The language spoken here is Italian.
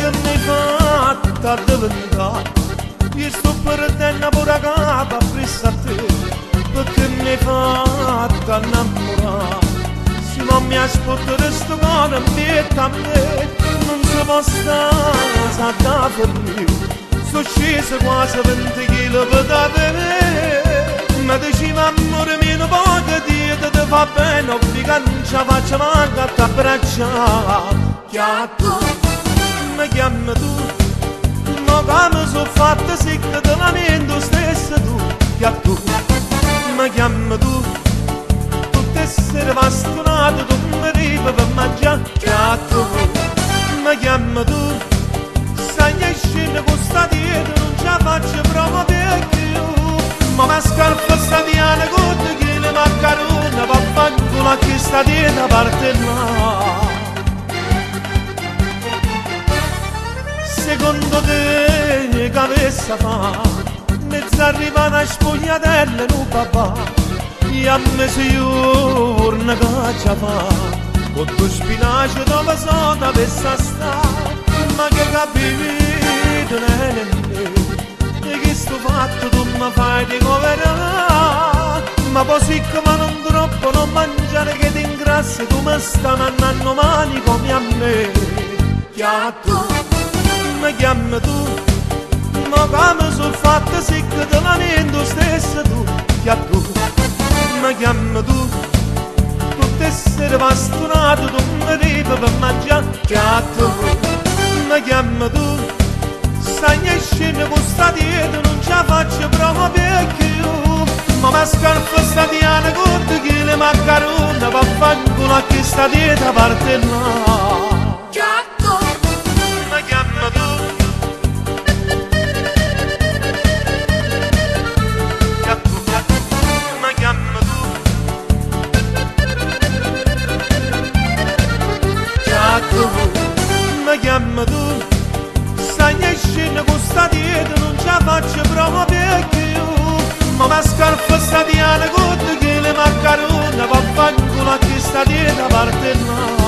che mi hai fatto addiventare. Io sto perdendo pure capa presso a te, perché mi hai fatto innamorare. Se non mi ascolti questo cuore mette a me, non si può stare da fermare. Sono sceso quasi 20 kg per da te, ma diceva amore mio non voglio dire ti fa bene, non mi cancia faccia manca a t'abbracciare. Che a tu mi chiami tu, ma come sono fatta sì che te lamento stesso tu. Che a tu mi chiami tu, tutte essere bastonato, tu mi arrivi per mangiare. Che a tu mi chiami tu, sai che scende con sta dietro, non ce la faccio proprio perché io. Ma mi scalfa sta diana con te che le maccarone, vaffanculo a chi sta dietro parte là. Secondo te che avesse fatto, mezza arriva una spogliatella in un papà, e a mezzo giorno che ci fa, con due spinaci dove sono avesse stato. Ma che capito nemmeno, e che sto fatto tu mi fai ricoverare. Ma così come non troppo non mangiare che ti ingrassi, tu mi stai mandando mani come a me. Che a tu mi chiami tu, ma come sono fatta sì che te lamento stesso tu. Che a tu mi chiami tu, tutte essere bastonato, tu mi arrivi per mangiare. Che a tu mi chiami tu, sai che scende con sta dietro, non ce la faccio proprio perché io. Ma mi scarpa sta diana con te che le maccarone, vaffanculo a chi sta dietro parte là. Che a tu mi chiami tu, che a tu mi chiami tu, che a tu mi chiami tu, sai che scende con sta dietro, non ce la faccio proprio perché io. Ma mi scarpa sta diana con te che le maccarone, vaffanculo a chi sta dietro parte là.